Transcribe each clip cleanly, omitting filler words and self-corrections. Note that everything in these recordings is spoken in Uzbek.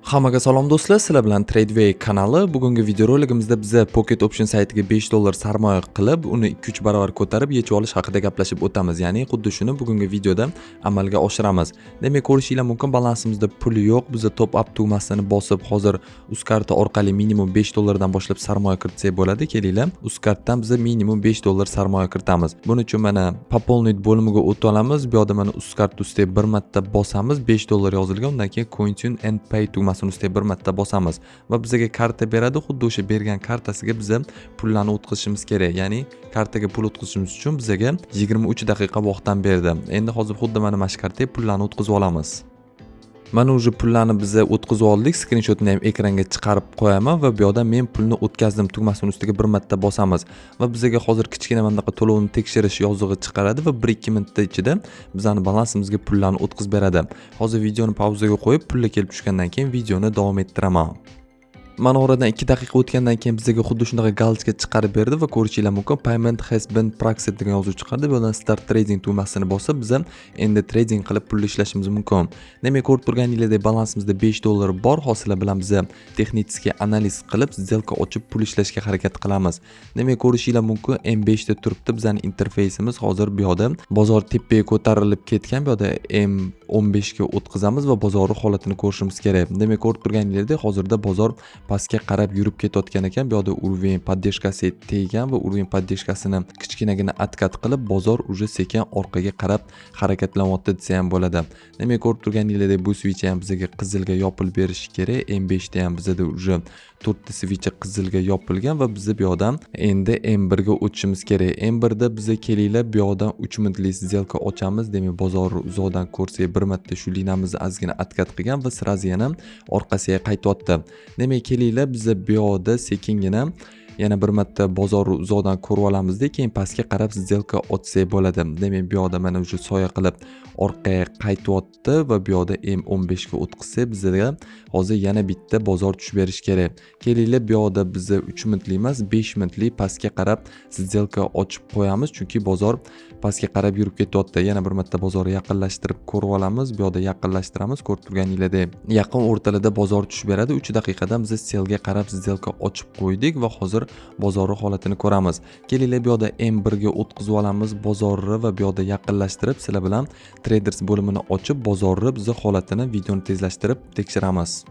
Hammaga salom do'stlar, sizlar bilan Tradeway kanali. Bugungi videorolikimizda biz Pocket Option saytiga $5 sarmoya qilib, uni 2-3 barobar ko'tarib yechib olish haqida gaplashib o'tamiz. Ya'ni xuddi shuni bugungi videoda amalga oshiramiz. Demak, ko'rishinglar mumkin, balansimizda pul yo'q. Biz top up tugmasini bosib, hozir Uzkarta orqali minimum $5 dan boshlab sarmoya kiritsak bo'ladi. Kelinglar, Uzkartdan biz minimum $5 sarmoya kiritamiz. Buning uchun mana Poполнить bo'limiga o'tib olamiz. Bu yerda mana Uzkart ustiga bir marta bosamiz, $5 yozilgan. Undan keyin Continue and Pay tugmasini ustiga bir marta bosamiz va bizga karta beradi. Xuddi o'sha bergan kartasiga biz pullarni o'tkazishimiz kerak. Ya'ni kartaga pul o'tkazishimiz uchun bizga 23 daqiqa vaqtdan berdi. Endi hozir xuddi mana shu kartaga pullarni o'tkazib olamiz. Mana o'sha pullarni biz o'tkazib oldik. Screenshotni ham ekranga chiqarib qo'yaman va bu yerda men pulni o'tkazdim tugmasini ustiga bir marta bosamiz va bizga hozir kichkina bundaqa to'lovni tekshirish yozig'i chiqaradi va 1-2 minutda ichida bizning balansimizga pullarni o'tkazib beradi. Hozir videoni pauzaga qo'yib, pullar kelib tushgandan keyin videoni davom ettiraman. Mana oradan 2 daqiqa o'tgandan keyin bizga xuddi shunaqa galочка chiqarib berdi va ko'rishinglar mumkin, payment has been processed degan yozuv chiqardi. Bu yerdan start trading tugmasini bosib, biz endi trading qilib pul ishlashimiz mumkin. Demak, ko'rib turganingizdek balansimizda $5 bor. Hozirlar bilan biz texnik analiz qilib, сделка ochib pul ishlashga harakat qilamiz. Demak, ko'rishinglar mumkin, M5 da turibdi bizning interfeysimiz. Hozir bu yerda bozor tepaga ko'tarilib ketgan. Bu yerda M15 ga o'tkazamiz va bozorning holatini ko'rishimiz kerak. Demak, ko'rib turganingizdek hozirda bozor pastga qarab yurib ketayotgan ekan. Bu yerda уровень поддержкасы tegan va уровень поддержкасini kichkinagina откат qilib bozor уже sekin orqaga qarab harakatlanyapti desa ham bo'ladi. Demak, ko'rib turganingizdek bu switch ham bizga qizilga yopilib berishi kerak. M5 da ham bizda уже 4 ta switch qizilga yopilgan va biz bu yerdan endi M1 ga o'tishimiz kerak. M1 da biz kelinglar bu yerdan 3 minutlik сделка ochamiz. Demak, bozor uzoqdan ko'rsak bir marta shu liniyamizni ozgina откат qilgan va sirazi yana orqasiga qaytyapti. Demak, kelinglar biz bu yerda sekingina yana bir marta bozor uzoqdan ko'rib olamizda, keyin pastga qarab сделка ochsak bo'ladi. Demak, bu yerda mana o'sha soya qilib orqaga qaytyapti va bu yerda M15 ga o'tkazsak bizga hozir yana bitta bozor tushib berish kerak. Kelinglar, bu yerda biz 3 minutlik emas, 5 minutlik pastga qarab сделка ochib qo'yamiz, chunki bozor pastga qarab yurib ketyapti. Yana bir marta bozorni yaqinlashtirib ko'rib olamiz. Bu yerda yaqinlashtiramiz. Ko'rib turganingizdek yaqin o'rtalarda bozor tushib beradi. 3 daqiqadan biz selga qarab сделка ochib qo'ydik va hozir bozorning holatini ko'ramiz. Kelinglar, bu yerda M1 ga o'tkazib olamiz bozorni va bu yerda yaqinlashtirib sizlar bilan traders bo'limini ochib bozorni biz holatini videoni tezlashtirib tekshiramiz.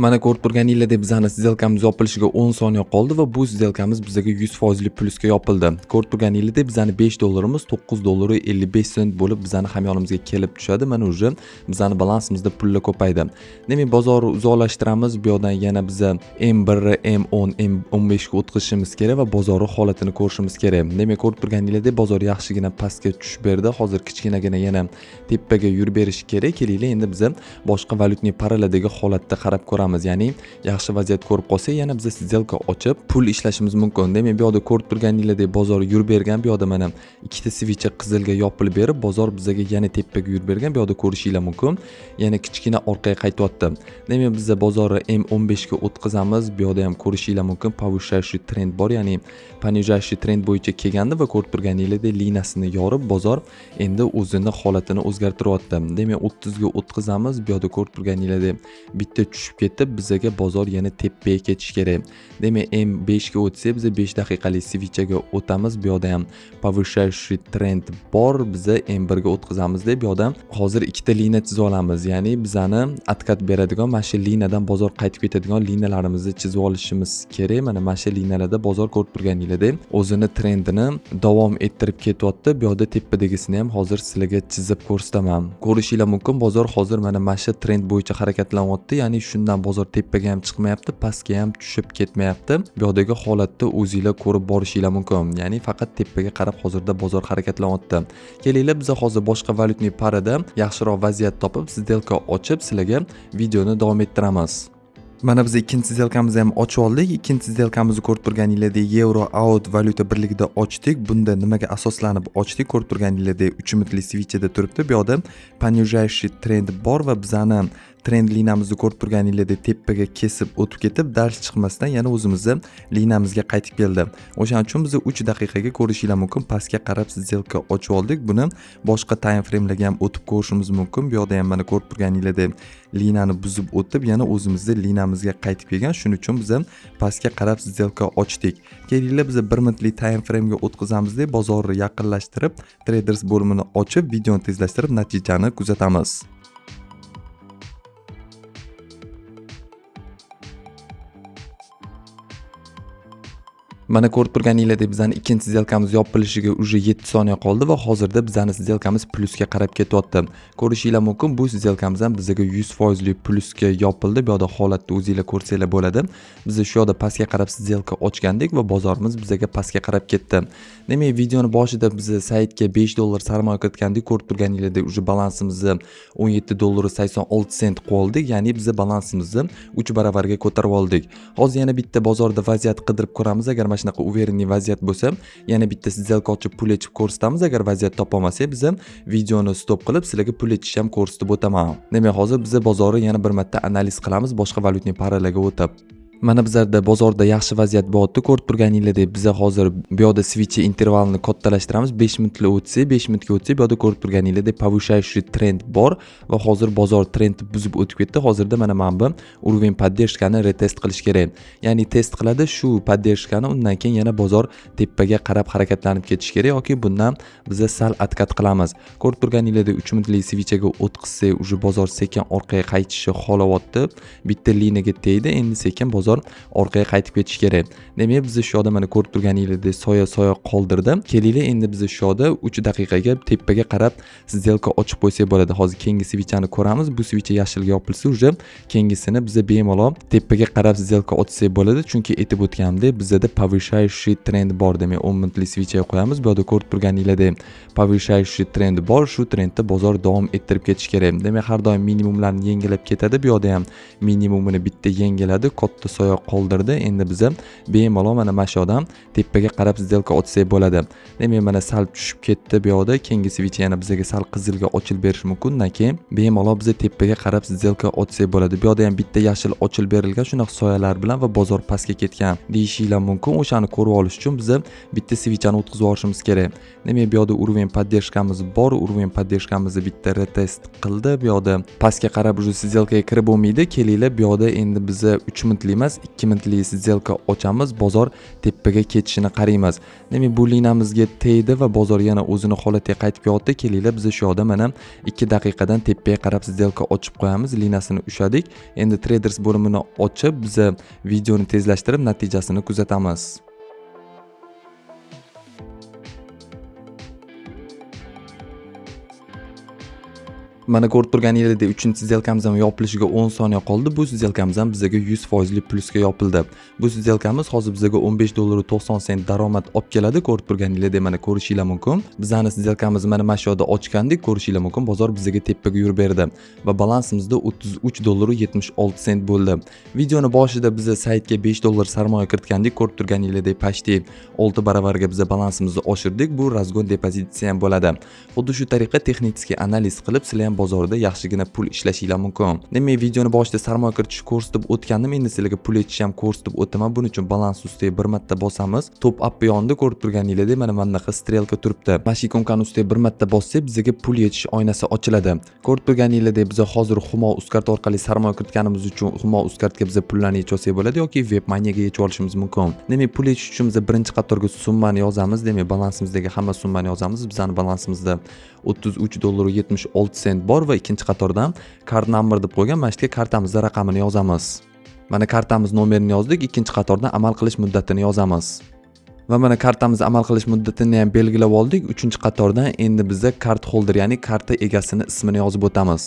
Mana ko'rib turganingizdek bizning сделкamiz yopilishiga 10 soniya qoldi va bu сделкamiz bizga 100% plusga yopildi. Ko'rib turganingizdek bizning $5 $9.55 bo'lib bizning hamyonimizga kelib tushadi. Mana уже bizning balansimizda pullar ko'paydi. Demak, bozorni uzoqlashtiramiz. Bu yerdan yana biz M1, M10, M15 ga o'tkazishimiz kerak va bozorning holatini ko'rishimiz kerak. Demak, ko'rib turganingizdek bozor yaxshigina pastga tushib berdi. Hozir kichkinagina yana tepaga yurib berish kerak. Kelinglar, endi biz boshqa valyutning paraladagi holatda qarab ko'ramiz. Ya'ni yaxshi vaziyat ko'rib qolsak, yana biz сделка ochib pul ishlashimiz mumkin. Demak, bu yerda ko'rib turganingizdek bozor yurib bergan. Bu yerda mana ikkita switch qizilga yopilib berib, bozor bizga yana tepaga yurib bergan. Bu yerda ko'rishinglar mumkin, yana kichkina orqaga qaytyapti. Demak, biz bozorni M15 ga o'tkazamiz. Bu yerda ham ko'rishinglar mumkin, повышающий trend bor, ya'ni понижающий trend bo'yicha kelgandi va ko'rib turganingizdek liniyasini yorib bozor endi o'zini holatini o'zgartiryapti. Demak, 30 ga o'tkazamiz. Bu yerda ko'rib turganingizdek bitta tushib ketib, bizga bozor yana tepaga ketish kerak. Demak, M5 ga o'tsak, biz 5 daqiqalik switchga o'tamiz. Bu yerda ham повышающий trend bor. Biz M1 ga o'tkazamiz deb bu yerda hozir ikkita liniya chizib olamiz. Ya'ni bizani откат beradigan mana shu liniyadan bozor qaytib ketadigan liniyalarimizni chizib olishimiz kerak. Mana shu liniyalarda bozor ko'rib turganingizdek o'zini trendini davom ettirib ketyapti. Bu yerda tepadagisini ham hozir sizlarga chizib ko'rsataman. Ko'rishinglar mumkin, bozor hozir mana shu trend bo'yicha harakatlanyapti. Ya'ni shundan bozor tepaga ham chiqmayapti, pastga ham tushib ketmayapti. Bu yerdagi holatni o'zingizlar ko'rib borishinglar mumkin. Ya'ni faqat tepaga qarab hozirda bozor harakatlanyapti. Kelinglar, biz hozir boshqa valyutning parida yaxshiroq vaziyat topib, сделка ochib sizlarga videoni davom ettiramiz. Mana biz ikkinchi сделкamizni ham ochib oldik. Ikkinchi сделкamizni ko'rib turganingizdek euro out valyuta birligida ochdik. Bunda nimaga asoslanib ochdik? Ko'rib turganingizdek 3 minutlik switchda turibdi. Bu yerda понижающий trend bor va bizani trend linamizni ko'rib turganingizdek tepaga kesib o'tib ketib, dars chiqmasdan yana o'zimizni linamizga qaytib keldi. O'shaning uchun biz 3 daqiqaga ko'rishingiz mumkin pastga qarab сделка ochib oldik. Buni boshqa time framelarga ham o'tib ko'rishimiz mumkin. Bu yoqda ham mana ko'rib turganingizdek linani buzib o'tib yana o'zimizni linamizga qaytib kelgan. Shuning uchun biz pastga qarab сделка ochdik. Kelinglar biz 1 minutlik time framega o'tkazamizda bozorni yaqinlashtirib, traders bo'limini ochib, videoni tezlashtirib natijani kuzatamiz. Mana ko'rib turganingizdek bizning ikkinchi сделкamiz yopilishiga уже 7 soniya qoldi va hozirda bizning сделкamiz plusga qarab ketyapti. Ko'rishingiz mumkin, bu сделкamiz ham bizga 100% lik plusga yopildi. Bu yoqda holatni o'zingizlar ko'rsanglar bo'ladi. Biz shu yoqda pastga qarab сделка ochgandik va bozorimiz bizga pastga qarab ketdi. Demak, videoni boshida biz saytga $5 sarmoya kiritgandik. Ko'rib turganingizdek уже balansimizni $17.86 qoldik. Ya'ni biz balansimizni 3 baravarga ko'tarib oldik. Hozir yana bitta bozorda vaziyat qidirib ko'ramiz. Agar mana shunaqa uvereniy vaziyat bo'lsa, yana bitta сделка ochib pul yechib ko'rsatamiz. Agar vaziyat topa olmasak, biz videoni stop qilib sizlarga pul yechishni ham ko'rsatib o'taman. Demak, hozir biz bozorni yana bir marta analiz qilamiz boshqa valyutniy paralarga o'tib. Mana bizlarda bozorda yaxshi vaziyat bo'lyapti. Ko'rib turganingizdek biz hozir bu yoqda switch intervalini kattalashtiramiz. 5 minutli o'tsa, 5 minutga o'tsa, bu yoqda ko'rib turganingizdek повышающий trend bor va hozir bozor trendni buzib o'tib ketdi. Hozirda mana bu уровень поддержкani retest qilish kerak. Ya'ni test qiladi shu поддержкani, undan keyin yana bozor tepaga qarab harakatlanib ketish kerak yoki bundan biz sal atkat qilamiz. Ko'rib turganingizdek 3 minutlik switchga o'tkazsak, уже bozor sekin orqaga qaytishi xohlayapti. Bitta liniyaga tegdi. Endi sekin bozor orqaga qaytib ketish kerak. Demak, biz shu yoqda mana ko'rib turganingizdek soya qoldirdi. Kelinglar, endi biz shu yoqda 3 daqiqaga tepaga qarab сделка ochib qo'ysak bo'ladi. Hozir keyingi switchni ko'ramiz. Bu switch yashilga yopilsa, уже keyingisini biz bemalol tepaga qarab сделка ochsak bo'ladi. Chunki aytib o'tganimdek, bizda повышающий trend bor. Demak, 10 minutlik switchga qo'yamiz. Bu yerda ko'rib turganingizdek повышающий trend bor. Shu trendni bozor davom ettirib ketish kerak. Demak, har doim minimumlarni yengilab ketadi. Bu yerda ham minimumini bitta yengiladi. Katta soya qoldirdi. Endi biz bemalol mana shu yoqdan tepaga qarab сделка ochsak bo'ladi. Demak, mana sal tushib ketdi bu yoqda. Keyingi switch yana bizga sal qizilga ochilib berish mumkin. Undan keyin bemalol biz tepaga qarab сделка ochsak bo'ladi. Bu yoqda ham bitta yashil ochilib berilgan shunaqa soyalar bilan va bozor pastga ketgan deyishinglar mumkin. O'shani ko'rib olish uchun biz bitta switchni o'tkazib olishimiz kerak. Demak, bu yoqda уровень поддержкamiz bor. Уровень поддержкamizni bitta retest qildi. Bu yoqda pastga qarab уже сделкаga kirib bo'lmaydi. Kelinglar, bu yoqda endi biz 3 minutlik emas, 2 minutlik сделка ochamiz. Bozor tepaga ketishini qaraymiz. Demak, bu linamizga tegdi va bozor yana o'zini holatiga qaytib kelyapti. Kelinglar, biz shu yoqda mana 2 daqiqadan tepaga qarab сделка ochib qo'yamiz. Linasini ushadik. Endi traders bo'limini ochib, biz videoni tezlashtirib natijasini kuzatamiz. Mana ko'rib turganingizdek 3-сделкamiz ham yopilishiga 10 soniya qoldi. Bu сделкamiz ham bizga 100% lik plusga yopildi. Bu сделкamiz hozir bizga $15.90 daromad olib keladi. Ko'rib turganingizdek mana ko'rishingiz mumkin. Bizning сделкamiz mana shu yoqda ochgandik. Ko'rishingiz mumkin, bozor bizga tepaga yurib berdi va balansimizda $33.76 bo'ldi. Videoni boshida biz saytga $5 sarmoya kiritgandik. Ko'rib turganingizdek почти 6 baravarga biz balansimizni oshirdik. Bu razgon depozitsiya ham bo'ladi. Xuddi shu tariqa texnik analiz qilib sizlar bozorda yaxshigina pul ishlashingiz mumkin. Demak, videoni boshida sarmoya kiritish ko'rsatib o'tgandim. Endi sizlarga pul yechishni ham ko'rsatib o'taman. Buning uchun balans ustiga bir marta bosamiz. Top up yonida ko'rib turganingizdek mana bunaqa strelka turibdi. Mashikonkan ustiga bir marta bossak, bizga pul yechish oynasi ochiladi. Ko'rib turganingizdek biz hozir Humo Uzcard orqali sarmoya kiritganimiz uchun Humo Uzcardga biz pullarni yechib olsak bo'ladi yoki WebMoneyga yechib olishimiz mumkin. Demak, pul yechish uchun biz birinchi qatorga summani yozamiz. Demak, balansimizdagi hamma summani yozamiz. Bizning balansimizda $33.76 bor va ikkinchi qatordan card number deb qo'ygan. Mana shu kartamizning raqamini yozamiz. Mana kartamiz nomerini yozdik. Ikkinchi qatordan amal qilish muddatini yozamiz. Va mana kartamiz amal qilish muddatini ham belgilab oldik. Uchinchi qatordan endi bizga card holder, ya'ni karta egasini ismini yozib o'tamiz.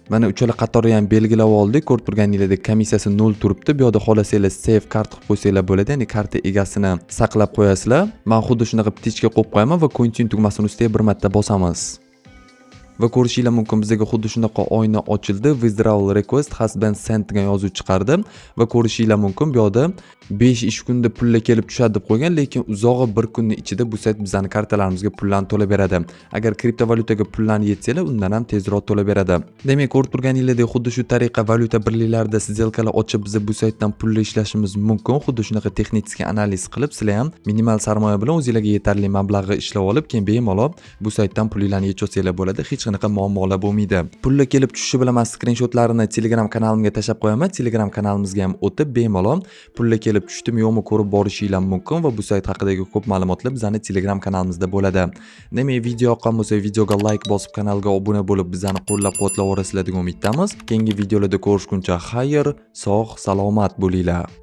Mana uchala qatorni ham belgilab oldik. Ko'rib turganingizdek komissiyasi 0 turibdi. Bu yerda xohlasanglar save kart qilib qo'ysanglar bo'ladi. Ya'ni karta egasini saqlab qo'yasizlar. Men xuddi shunaqa ptichka qo'yib qo'yaman va continue tugmasini ustiga bir marta bosamiz. va ko'rishinglar mumkin bizga xuddi shunaqa oyna ochildi. Withdrawal request has been sent degan yozuv chiqardi va ko'rishinglar mumkin bu yoqda 5 ish kunida pullar kelib tushadi deb qo'ygan, lekin uzog'i 1 kunning ichida bu sayt bizning kartalarimizga pullarni to'lab beradi. Agar kriptovalyutaga pullarni yetsanglar, undan ham tezroq to'lab beradi. Demak, ko'rib turganingizdek, xuddi shu tariqa valyuta birliklarida сделкаlar ochib biz bu saytdan pullar ishlashimiz mumkin. Xuddi shunaqa texnik analiz qilib, sizlar ham minimal sarmoya bilan o'zingizlarga yetarli mablag'ga ishlab olib, keyin bemalol bu saytdan pullarni yechib olsanglar bo'ladi. Hech qanaqa muammolar bo'lmaydi. Pullar kelib tushishi bilan men skrinshotlarini Telegram kanalimga tashab qo'yaman. Telegram kanalimizga ham o'tib bemalol pullar kelib tushdimi yo'qmi ko'rib borishinglar mumkin va bu sayt haqidagi ko'p ma'lumotlar bizning Telegram kanalimizda bo'ladi. Demak, video yoqqan bo'lsa, videoga like bosib, kanalga obuna bo'lib, bizani qo'llab-quvvatlavorasizlar degan umiddamiz. Keyingi videolarda ko'rishguncha xayr, sog', salomat bo'linglar.